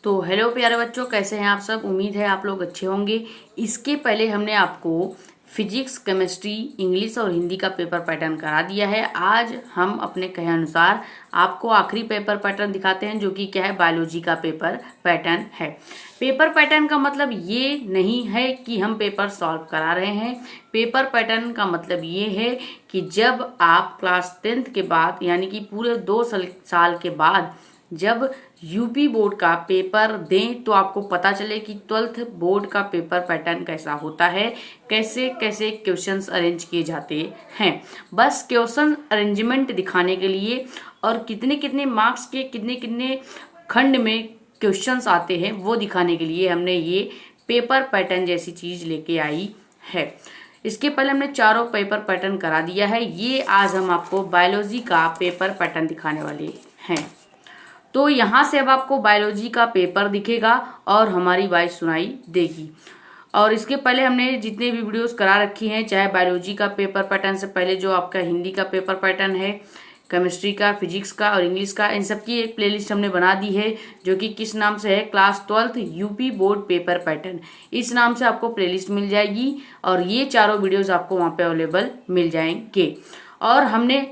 तो हेलो प्यारे बच्चों, कैसे हैं आप सब। उम्मीद है आप लोग अच्छे होंगे। इसके पहले हमने आपको फिजिक्स, केमिस्ट्री, इंग्लिश और हिंदी का पेपर पैटर्न करा दिया है। आज हम अपने कहे अनुसार आपको आखिरी पेपर पैटर्न दिखाते हैं, जो कि क्या है, बायोलॉजी का पेपर पैटर्न है। पेपर पैटर्न का मतलब ये नहीं है कि हम पेपर सॉल्व करा रहे हैं। पेपर पैटर्न का मतलब ये है कि जब आप क्लास 10th के बाद, यानी कि पूरे 2 साल के बाद जब यूपी बोर्ड का पेपर दें, तो आपको पता चले कि 12th बोर्ड का पेपर पैटर्न कैसा होता है, कैसे कैसे क्वेश्चंस अरेंज किए जाते हैं। बस क्वेश्चन अरेंजमेंट दिखाने के लिए और कितने कितने मार्क्स के कितने कितने खंड में क्वेश्चंस आते हैं वो दिखाने के लिए हमने ये पेपर पैटर्न जैसी चीज लेके आई है। इसके पहले हमने चारों पेपर पैटर्न करा दिया है। ये आज हम आपको बायोलॉजी का पेपर पैटर्न दिखाने वाले हैं। तो यहाँ से अब आपको बायोलॉजी का पेपर दिखेगा और हमारी वॉइस सुनाई देगी। और इसके पहले हमने जितने भी वीडियोस करा रखी हैं, चाहे बायोलॉजी का पेपर पैटर्न से पहले जो आपका हिंदी का पेपर पैटर्न है, केमिस्ट्री का, फिजिक्स का और इंग्लिश का, इन सब की एक प्लेलिस्ट हमने बना दी है, जो कि किस नाम से है, class 12th UP board paper pattern. इस नाम से आपको प्लेलिस्ट मिल जाएगी और ये चारों वीडियोस आपको वहाँ पे अवेलेबल मिल जाएंगे। और हमने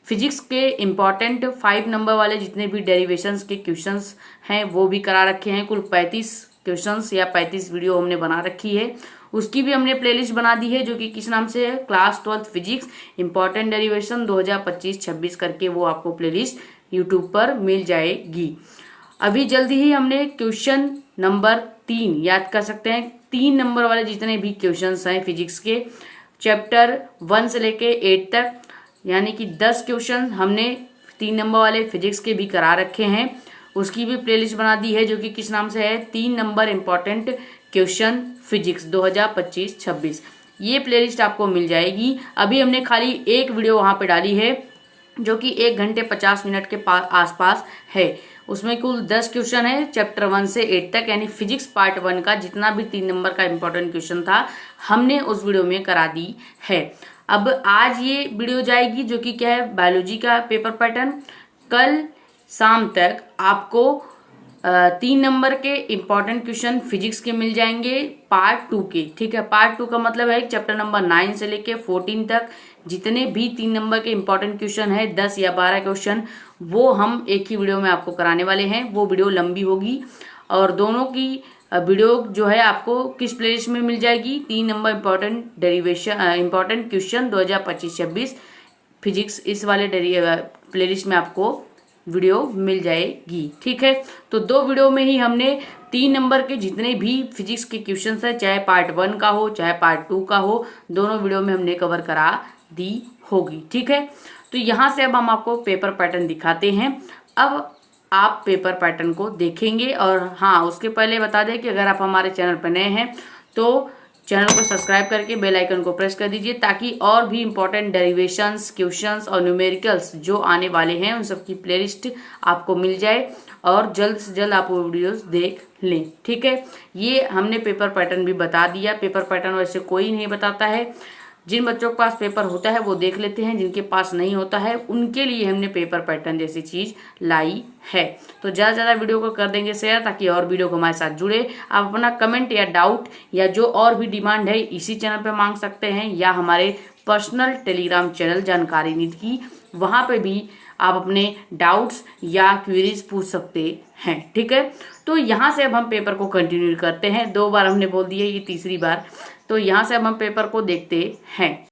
फिजिक्स के इम्पॉर्टेंट 5 नंबर वाले जितने भी डेरिवेशंस के क्वेश्चंस हैं वो भी करा रखे हैं। कुल 35 क्वेश्चंस या 35 वीडियो हमने बना रखी है। उसकी भी हमने प्लेलिस्ट बना दी है, जो कि किस नाम से है, class 12th physics important derivation 2025-26 करके वो आपको प्लेलिस्ट यूट्यूब पर मिल जाएगी। अभी जल्दी ही हमने क्वेश्चन नंबर 3 याद कर सकते हैं। 3 नंबर वाले जितने भी क्वेश्चंस हैं फिजिक्स के, चैप्टर 1 से लेके 8 तक, यानी कि 10 क्वेश्चन हमने 3 नंबर वाले फिजिक्स के भी करा रखे हैं। उसकी भी प्लेलिस्ट बना दी है, जो कि किस नाम से है, 3 नंबर इम्पॉर्टेंट क्वेश्चन फिजिक्स 2025-26। ये प्लेलिस्ट आपको मिल जाएगी। अभी हमने खाली एक वीडियो वहां पे डाली है, जो कि 1 घंटे 50 मिनट के आसपास है। उसमें कुल 10 क्वेश्चन है, चैप्टर 1 से 8 तक, यानी फिजिक्स पार्ट 1 का जितना भी 3 नंबर का इम्पोर्टेंट क्वेश्चन था हमने उस वीडियो में करा दी है। अब आज ये वीडियो जाएगी, जो कि क्या है, बायोलॉजी का पेपर पैटर्न। कल शाम तक आपको 3 नंबर के इम्पॉर्टेंट क्वेश्चन फिजिक्स के मिल जाएंगे, पार्ट 2 के। ठीक है, पार्ट 2 का मतलब है चैप्टर नंबर 9 से लेके 14 तक जितने भी 3 नंबर के इम्पॉर्टेंट क्वेश्चन है, 10 या 12 क्वेश्चन, वो हम एक ही वीडियो में आपको कराने वाले हैं। वो वीडियो लंबी होगी और दोनों की वीडियो जो है आपको किस प्लेलिस्ट में मिल जाएगी, 3 number important derivation important question 2025-26 physics, इस वाले प्लेलिस्ट में आपको वीडियो मिल जाएगी। ठीक है, तो 2 वीडियो में ही हमने 3 नंबर के जितने भी फिजिक्स के क्वेश्चंस है, चाहे पार्ट 1 का हो चाहे पार्ट 2 का हो, दोनों वीडियो में हमने कवर करा दी होगी। ठीक है, तो यहाँ से अब हम आपको पेपर पैटर्न दिखाते हैं। अब आप पेपर पैटर्न को देखेंगे। और हाँ, उसके पहले बता दें कि अगर आप हमारे चैनल पर नए हैं तो चैनल को सब्सक्राइब करके बेल आइकन को प्रेस कर दीजिए, ताकि और भी इम्पोर्टेंट डेरिवेशंस, क्वेश्चंस और न्यूमेरिकल्स जो आने वाले हैं उन सब की प्लेलिस्ट आपको मिल जाए और जल्द से जल्द आप वो वीडियोस देख लें। ठीक है, ये हमने पेपर पैटर्न भी बता दिया। पेपर पैटर्न वैसे कोई नहीं बताता है। जिन बच्चों के पास पेपर होता है वो देख लेते हैं, जिनके पास नहीं होता है उनके लिए हमने पेपर पैटर्न जैसी चीज लाई है। तो ज़्यादा से ज़्यादा वीडियो को कर देंगे शेयर, ताकि और वीडियो को हमारे साथ जुड़े। आप अपना कमेंट या डाउट या जो और भी डिमांड है इसी चैनल पे मांग सकते हैं, या हमारे पर्सनल टेलीग्राम चैनल जानकारी निधि की, वहाँ पे भी आप अपने डाउट्स या क्वेरीज पूछ सकते हैं। ठीक है, तो यहाँ से अब हम पेपर को कंटिन्यू करते हैं। 2 बार हमने बोल दिया, ये तीसरी बार। तो यहाँ से अब हम पेपर को देखते हैं।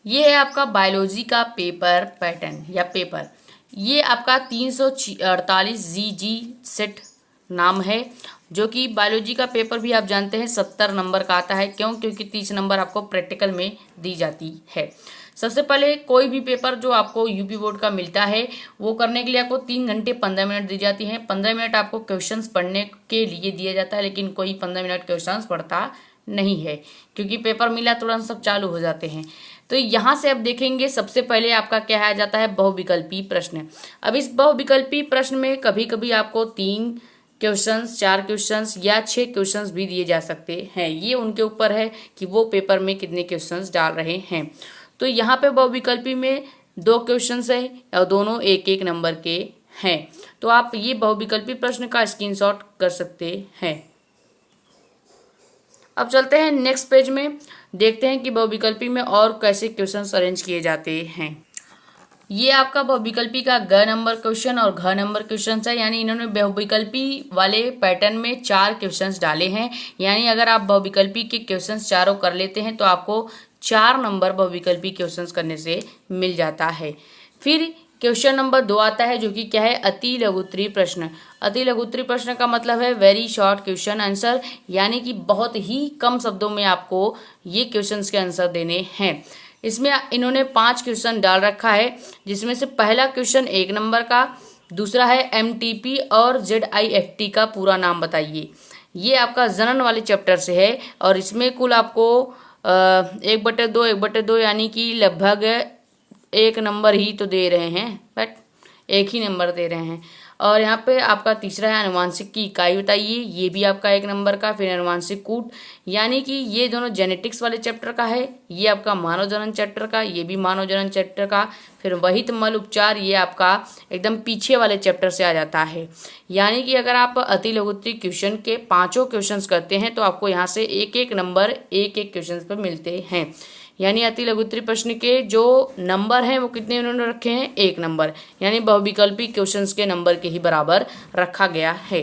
ये है आपका बायोलॉजी का पेपर पैटर्न या पेपर। ये आपका 348 GG सेट नाम है, जो कि बायोलॉजी का पेपर भी आप जानते हैं 70 नंबर का आता है। क्यों? क्योंकि 30 नंबर आपको प्रैक्टिकल में दी जाती है। सबसे पहले कोई भी पेपर जो आपको यूपी बोर्ड का मिलता है, वो करने के लिए आपको 3 घंटे 15 मिनट दी जाती हैं। 15 मिनट आपको क्वेश्चंस पढ़ने के लिए दिया जाता है, लेकिन कोई 15 मिनट क्वेश्चंस पढ़ता नहीं है, क्योंकि पेपर मिला तुरंत सब चालू हो जाते हैं। तो यहाँ से अब देखेंगे, सबसे पहले आपका क्या आ जाता है, बहुविकल्पी प्रश्न। अब इस बहुविकल्पी प्रश्न में कभी कभी आपको 3 क्वेश्चंस, 4 क्वेश्चंस या 6 क्वेश्चंस भी दिए जा सकते हैं। ये उनके ऊपर है कि वो पेपर में कितने क्वेश्चंस डाल रहे हैं। तो यहाँ पे बहुविकल्पी में 2 क्वेश्चंस है और दोनों 1-1 नंबर के हैं। तो आप ये बहुविकल्पी प्रश्न का स्क्रीनशॉट कर सकते हैं। अब चलते हैं नेक्स्ट पेज में, देखते हैं कि बहुविकल्पी में और कैसे क्वेश्चंस अरेंज किए जाते हैं। ये आपका बहुविकल्पी का ग नंबर क्वेश्चन और घ नंबर क्वेश्चन है, यानी इन्होंने बहुविकल्पी वाले पैटर्न में 4 क्वेश्चंस डाले हैं। यानी अगर आप बहुविकल्पी के क्वेश्चंस चारों कर लेते हैं तो आपको 4 नंबर बहुविकल्पी क्वेश्चंस करने से मिल जाता है। फिर क्वेश्चन नंबर 2 आता है, जो कि क्या है, अति लघुत्तरीय प्रश्न। अति लघुत्तरीय प्रश्न का मतलब है वेरी शॉर्ट क्वेश्चन आंसर, यानी कि बहुत ही कम शब्दों में आपको ये क्वेश्चंस के आंसर देने हैं। इसमें इन्होंने 5 क्वेश्चन डाल रखा है, जिसमें से पहला क्वेश्चन 1 नंबर का, दूसरा है MTP और ZIFT का पूरा नाम बताइए। ये आपका जनन वाले चैप्टर से है और इसमें कुल आपको 1/2 यानी कि लगभग 1 नंबर ही तो दे रहे हैं, बट 1 ही नंबर दे रहे हैं। और यहाँ पे आपका तीसरा है अनुवांशिक की इकाई बताइए, ये भी आपका 1 नंबर का। फिर अनुवांशिक कूट, यानी कि ये दोनों जेनेटिक्स वाले चैप्टर का है, ये आपका मानव जनन चैप्टर का, ये भी मानव जनन चैप्टर का। फिर वहित मल उपचार, ये आपका एकदम पीछे वाले चैप्टर से आ जाता है। यानी कि अगर आप अति लघुत्तरीय क्वेश्चन के 5 क्वेश्चन करते हैं तो आपको यहाँ से 1-1 नंबर 1-1 क्वेश्चन पर मिलते हैं। यानी अति लघुत्तरीय प्रश्न के जो नंबर हैं वो कितने उन्होंने रखे हैं, 1 नंबर, यानी बहुविकल्पी क्वेश्चंस के नंबर के ही बराबर रखा गया है।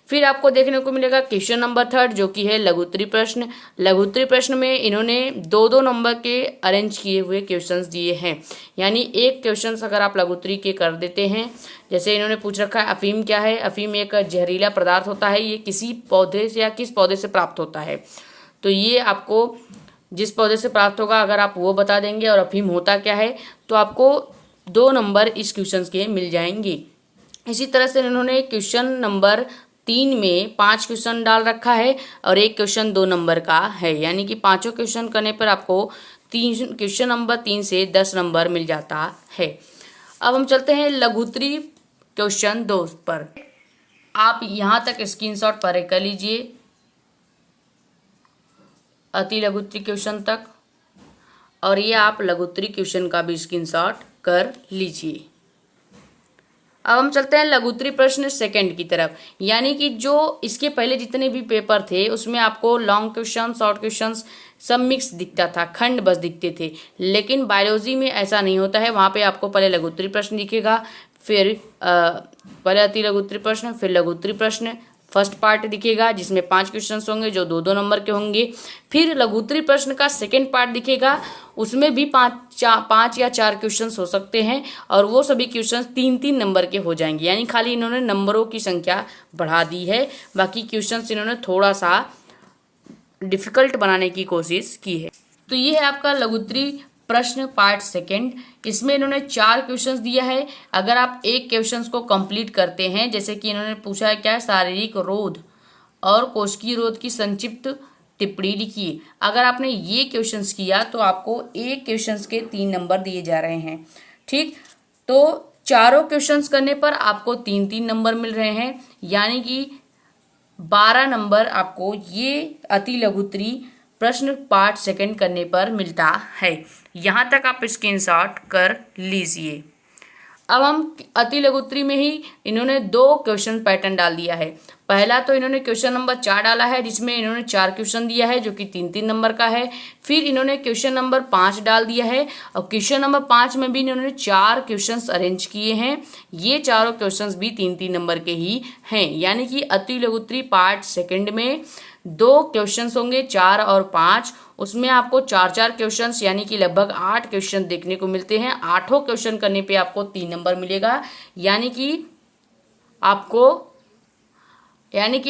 फिर आपको देखने को मिलेगा क्वेश्चन नंबर 3, जो कि है लघुत्तरीय प्रश्न। लघुत्तरीय प्रश्न में इन्होंने 2-2 नंबर के अरेंज किए हुए क्वेश्चंस दिए हैं। यानी एक क्वेश्चन अगर आप लघुत्तरीय के कर देते हैं, जैसे इन्होंने पूछ रखा है अफीम क्या है। अफीम एक जहरीला पदार्थ होता है, ये किसी पौधे से या किस पौधे से प्राप्त होता है। तो ये आपको जिस पौधे से प्राप्त होगा अगर आप वो बता देंगे और अफीम होता क्या है, तो आपको 2 नंबर इस क्वेश्चन के मिल जाएंगे। इसी तरह से इन्होंने क्वेश्चन नंबर 3 में 5 क्वेश्चन डाल रखा है और एक क्वेश्चन 2 नंबर का है, यानी कि 5 क्वेश्चन करने पर आपको क्वेश्चन नंबर 3 से 10 नंबर मिल जाता है। अब हम चलते हैं लघुत्तरीय क्वेश्चन 2 पर। आप यहाँ तक स्क्रीनशॉट पर कर लीजिए, अति लघुत्तरीय क्वेश्चन तक, और ये आप लघुत्तरीय क्वेश्चन का भी स्क्रीनशॉट कर लीजिए। अब हम चलते हैं लघुत्तरीय प्रश्न सेकंड की तरफ। यानी कि जो इसके पहले जितने भी पेपर थे उसमें आपको लॉन्ग क्वेश्चन, शॉर्ट क्वेश्चन सब मिक्स दिखता था, खंड बस दिखते थे। लेकिन बायोलॉजी में ऐसा नहीं होता है, वहाँ पे आपको पहले लघुत्तरीय प्रश्न दिखेगा, फिर पहले अति लघुत्तरीय प्रश्न, फिर लघुत्तरीय प्रश्न फर्स्ट पार्ट दिखेगा जिसमें 5 क्वेश्चन होंगे जो 2-2 नंबर के होंगे। फिर लघुत्तरीय प्रश्न का सेकंड पार्ट दिखेगा, उसमें भी 5 या 4 क्वेश्चन हो सकते हैं और वो सभी क्वेश्चन 3-3 नंबर के हो जाएंगे। यानी खाली इन्होंने नंबरों की संख्या बढ़ा दी है, बाकी क्वेश्चन इन्होंने थोड़ा सा डिफिकल्ट बनाने की कोशिश की है। तो ये है आपका लघुत्तरीय प्रश्न पार्ट सेकंड। इसमें इन्होंने 4 क्वेश्चंस दिया है। अगर आप एक क्वेश्चंस को कंप्लीट करते हैं, जैसे कि इन्होंने पूछा है क्या है, शारीरिक रोध और कोशिकीय रोध की संक्षिप्त टिप्पणी लिखिए। अगर आपने ये क्वेश्चंस किया तो आपको एक क्वेश्चंस के 3 नंबर दिए जा रहे हैं। ठीक, तो चारों क्वेश्चंस करने पर आपको 3-3 नंबर मिल रहे हैं, यानी कि 12 नंबर आपको ये अति लघुत्तरीय प्रश्न पार्ट सेकंड करने पर मिलता है। यहाँ तक आप स्क्रीनशॉट कर लीजिए। अब हम अति लघुत्तरीय में ही इन्होंने 2 क्वेश्चन पैटर्न डाल दिया है। पहला तो इन्होंने क्वेश्चन नंबर 4 डाला है, जिसमें इन्होंने 4 क्वेश्चन दिया है जो कि 3-3 नंबर का है। फिर इन्होंने क्वेश्चन नंबर 5 डाल दिया है और क्वेश्चन नंबर 5 में भी इन्होंने 4 क्वेश्चन अरेंज किए हैं। ये चारों क्वेश्चन भी 3-3 नंबर के ही हैं। यानी कि अति लघुत्तरीय पार्ट सेकंड में 2 क्वेश्चन होंगे, 4 और 5, उसमें आपको 4-4 क्वेश्चन यानी कि लगभग 8 क्वेश्चन देखने को मिलते हैं। 8 क्वेश्चन करने पे आपको 3 नंबर मिलेगा, यानी कि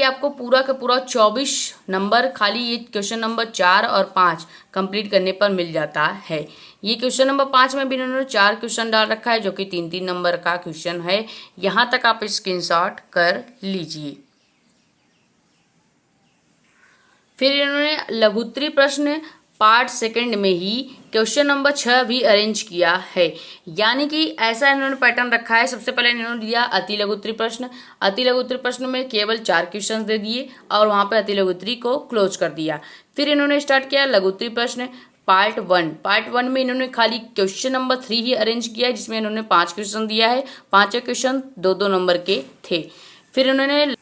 आपको पूरा का पूरा 24 नंबर खाली ये क्वेश्चन नंबर 4 और 5 कंप्लीट करने पर मिल जाता है। ये क्वेश्चन नंबर 5 में भी इन्होंने 4 क्वेश्चन डाल रखा है जो कि 3-3 नंबर का क्वेश्चन है। यहाँ तक आप स्क्रीनशॉट कर लीजिए। फिर इन्होंने लघुत्तरीय प्रश्न पार्ट सेकंड में ही क्वेश्चन नंबर 6 भी अरेंज किया है। यानी कि ऐसा इन्होंने पैटर्न रखा है। सबसे पहले इन्होंने दिया अति लघुत्तरीय प्रश्न। अति लघुत्तरीय प्रश्न में केवल 4 क्वेश्चन दे दिए और वहां पे अति लघुत्तरीय को क्लोज कर दिया। फिर इन्होंने स्टार्ट किया लघुत्तरीय प्रश्न पार्ट 1 में इन्होंने खाली क्वेश्चन नंबर 3 ही अरेंज किया है, जिसमें इन्होंने 5 क्वेश्चन दिया है। 5 क्वेश्चन 2-2 नंबर के थे। फिर इन्होंने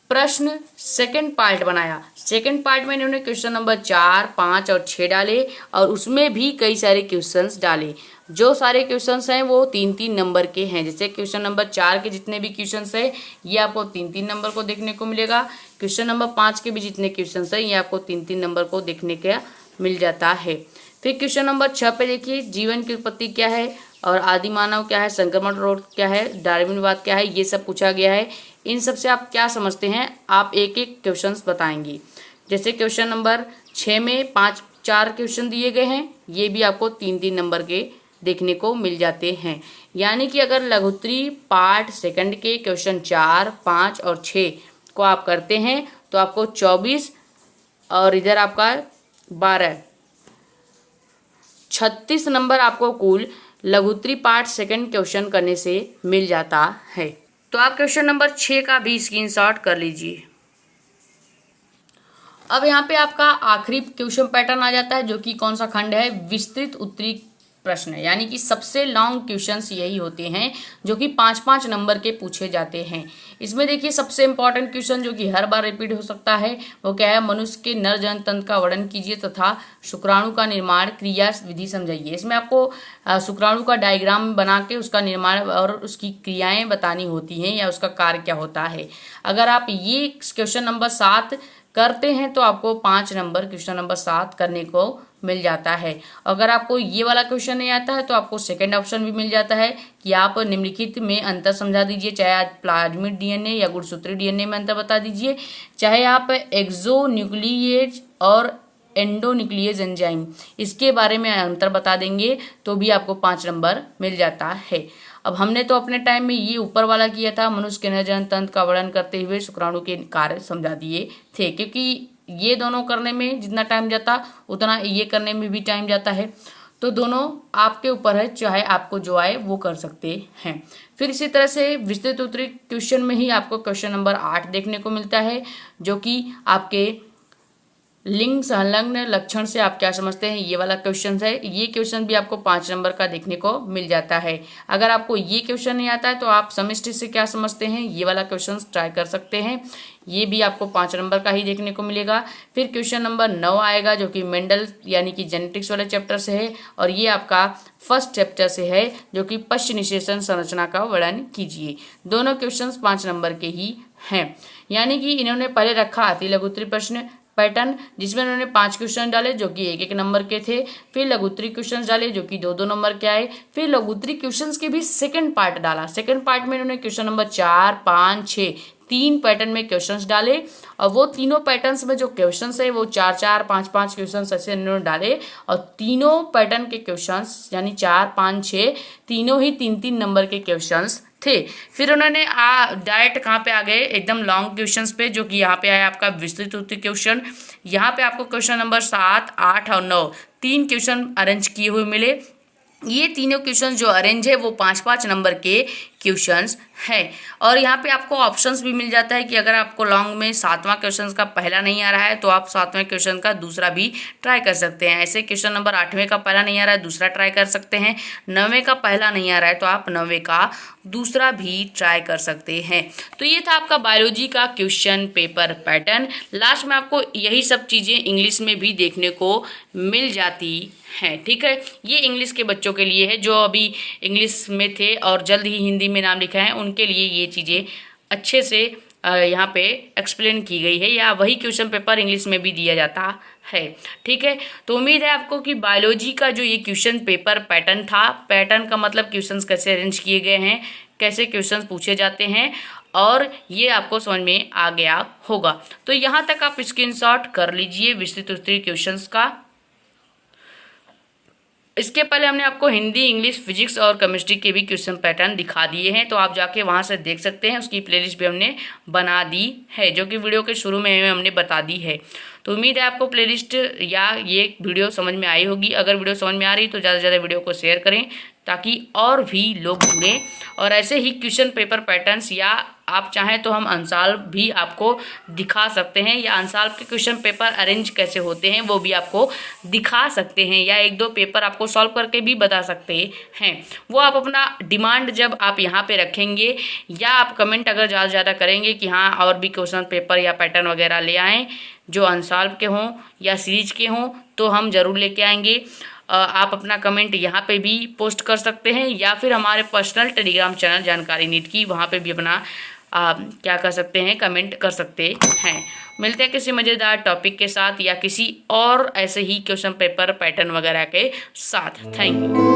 प्रश्न सेकंड पार्ट बनाया। सेकंड पार्ट में इन्होंने क्वेश्चन नंबर 4, 5 और 6 डाले और उसमें भी कई सारे क्वेश्चंस डाले। जो सारे क्वेश्चंस हैं वो 3-3 नंबर के हैं। जैसे क्वेश्चन नंबर 4 के जितने भी क्वेश्चंस हैं ये आपको 3-3 नंबर को देखने को मिलेगा। क्वेश्चन नंबर 5 के भी जितने क्वेश्चंस हैं ये आपको 3-3 नंबर को देखने का मिल जाता है। फिर क्वेश्चन नंबर 6 पे देखिए, जीवन की उत्पत्ति क्या है और आदि मानव क्या है, संक्रमण रोग क्या है, डार्विनवाद क्या है, ये सब पूछा गया है। इन सब से आप क्या समझते हैं, आप एक एक क्वेश्चंस बताएंगे। जैसे क्वेश्चन नंबर 6 में 4 क्वेश्चन दिए गए हैं, ये भी आपको 3-3 नंबर के देखने को मिल जाते हैं। यानी कि अगर लघुत्तरी पार्ट सेकंड के क्वेश्चन 4, 5 और 6 को आप करते हैं तो आपको 24 और इधर आपका 12, 36 नंबर आपको कुल लघुत्तरी पार्ट सेकंड क्वेश्चन करने से मिल जाता है। तो आप क्वेश्चन नंबर 6 का भी स्क्रीनशॉट कर लीजिए। अब यहाँ पे आपका आखिरी क्वेश्चन पैटर्न आ जाता है, जो कि कौन सा खंड है, विस्तृत उत्तरी प्रश्न। यानी कि सबसे लॉन्ग क्वेश्चंस यही होते हैं जो कि 5-5 नंबर के पूछे जाते हैं। इसमें देखिए सबसे इंपॉर्टेंट क्वेश्चन जो कि हर बार रिपीट हो सकता है वो क्या है, मनुष्य के नर जनन तंत्र का वर्णन कीजिए तथा शुक्राणु का निर्माण क्रिया विधि समझाइए। इसमें आपको शुक्राणु का डायग्राम बना के उसका निर्माण और उसकी क्रियाएं बतानी होती हैं या उसका कार्य क्या होता है। अगर आप ये क्वेश्चन नंबर 7 करते हैं तो आपको 5 नंबर क्वेश्चन नंबर 7 करने को मिल जाता है। अगर आपको ये वाला क्वेश्चन नहीं आता है तो आपको सेकंड ऑप्शन भी मिल जाता है कि आप निम्नलिखित में अंतर समझा दीजिए, चाहे आप प्लाज्मिड डीएनए या गुणसूत्री डीएनए में अंतर बता दीजिए, चाहे आप एक्सोन्यूक्लिएज और एंडोन्यूक्लिएज एंजाइम इसके बारे में अंतर बता देंगे तो भी आपको 5 नंबर मिल जाता है। अब हमने तो अपने टाइम में ये ऊपर वाला किया था, मनुष्य के नरजनन तंत्र का वर्णन करते हुए शुक्राणु के कार्य समझा दिए थे, क्योंकि ये दोनों करने में जितना टाइम जाता उतना ये करने में भी टाइम जाता है। तो दोनों आपके ऊपर है, चाहे आपको जो आए वो कर सकते हैं। फिर इसी तरह से विस्तृत उत्तरी क्वेश्चन में ही आपको क्वेश्चन नंबर 8 देखने को मिलता है, जो कि आपके लिंग संलग्न लक्षण से आप क्या समझते हैं, ये वाला क्वेश्चन है। ये क्वेश्चन भी आपको 5 नंबर का देखने को मिल जाता है। अगर आपको ये क्वेश्चन नहीं आता है तो आप समष्टि से क्या समझते हैं, ये वाला क्वेश्चन ट्राई कर सकते हैं। ये भी आपको 5 नंबर का ही देखने को मिलेगा। फिर क्वेश्चन नंबर 9 आएगा जो कि मेंडल यानी कि जेनेटिक्स वाले चैप्टर से है और ये आपका फर्स्ट चैप्टर से है, जो कि पश्च निषेचन संरचना का वर्णन कीजिए। दोनों क्वेश्चंस 5 नंबर के ही हैं। यानी कि इन्होंने पहले रखा अति लघुत्तरी प्रश्न पैटर्न, जिसमें उन्होंने 5 क्वेश्चन डाले जो कि 1-1 नंबर के थे। फिर लघुत्तरी क्वेश्चन डाले जो कि 2-2 नंबर के आए। फिर लघुत्तरी क्वेश्चन के भी सेकंड पार्ट डाला। सेकंड पार्ट में इन्होंने क्वेश्चन नंबर 4, 5, 6 3 पैटर्न में क्वेश्चंस डाले और वो तीनों पैटर्न्स में जो क्वेश्चंस है वो 4-4, 5-5 क्वेश्चंस ऐसे इन्होंने डाले और तीनों पैटर्न के क्वेश्चंस यानी 4, 5, 6 तीनों ही 3-3 नंबर के क्वेश्चंस थे। फिर उन्होंने डायरेक्ट कहाँ पे आ गए, एकदम लॉन्ग क्वेश्चंस पे, जो कि यहाँ पे आया आपका विस्तृत उत्तरी क्वेश्चन। यहाँ पे आपको क्वेश्चन नंबर 7, 8 और 9 3 क्वेश्चन अरेंज किए हुए मिले। ये तीनों क्वेश्चन जो अरेंज है वो 5-5 नंबर के क्वेश्चंस है। और यहाँ पे आपको ऑप्शंस भी मिल जाता है कि अगर आपको लॉन्ग में 7वां क्वेश्चन का पहला नहीं आ रहा है तो आप 7वें क्वेश्चन का दूसरा भी ट्राई कर सकते हैं। ऐसे क्वेश्चन नंबर 8वें का पहला नहीं आ रहा है, दूसरा ट्राई कर सकते हैं। 9वें का पहला नहीं आ रहा है तो आप 9वें का दूसरा भी ट्राई कर सकते हैं। तो ये था आपका बायोलॉजी का क्वेश्चन पेपर पैटर्न। लास्ट में आपको यही सब चीज़ें इंग्लिश में भी देखने को मिल जाती हैं। ठीक है, ये इंग्लिश के बच्चों के लिए है जो अभी इंग्लिश में थे और जल्द ही हिंदी में नाम लिखा है, उनके लिए ये चीज़ें अच्छे से यहाँ पे एक्सप्लेन की गई है, या वही क्वेश्चन पेपर इंग्लिश में भी दिया जाता है। ठीक है, तो उम्मीद है आपको कि बायोलॉजी का जो ये क्वेश्चन पेपर पैटर्न था, पैटर्न का मतलब क्वेश्चंस कैसे अरेंज किए गए हैं, कैसे क्वेश्चंस पूछे जाते हैं, और ये आपको समझ में आ गया होगा। तो यहाँ तक आप स्क्रीनशॉट कर लीजिए विस्तृत उत्तरी क्वेश्चंस का। इसके पहले हमने आपको हिंदी, इंग्लिश, फिजिक्स और केमिस्ट्री के भी क्वेश्चन पैटर्न दिखा दिए हैं, तो आप जाके वहां से देख सकते हैं। उसकी प्लेलिस्ट भी हमने बना दी है, जो कि वीडियो के शुरू में हमने बता दी है। तो उम्मीद है आपको प्लेलिस्ट या ये वीडियो समझ में आई होगी। अगर वीडियो समझ में आ रही तो ज़्यादा से ज़्यादा वीडियो को शेयर करें ताकि और भी लोग जुड़ें। और ऐसे ही क्वेश्चन पेपर पैटर्न्स, या आप चाहें तो हम अनसॉल्व भी आपको दिखा सकते हैं, या अनसॉल्व के क्वेश्चन पेपर अरेंज कैसे होते हैं वो भी आपको दिखा सकते हैं, या एक दो पेपर आपको सॉल्व करके भी बता सकते हैं। वो आप अपना डिमांड जब आप यहाँ पे रखेंगे, या आप कमेंट अगर ज़्यादा ज़्यादा करेंगे कि हाँ और भी क्वेश्चन पेपर या पैटर्न वगैरह ले आएँ जो अनसॉल्व के हों या सीरीज के हों, तो हम ज़रूर लेके आएंगे। आप अपना कमेंट यहाँ पे भी पोस्ट कर सकते हैं, या फिर हमारे पर्सनल टेलीग्राम चैनल जानकारी नीट की, वहाँ पे भी अपना क्या कर सकते हैं, कमेंट कर सकते हैं। मिलते हैं किसी मज़ेदार टॉपिक के साथ या किसी और ऐसे ही क्वेश्चन पेपर पैटर्न वगैरह के साथ। Thank you.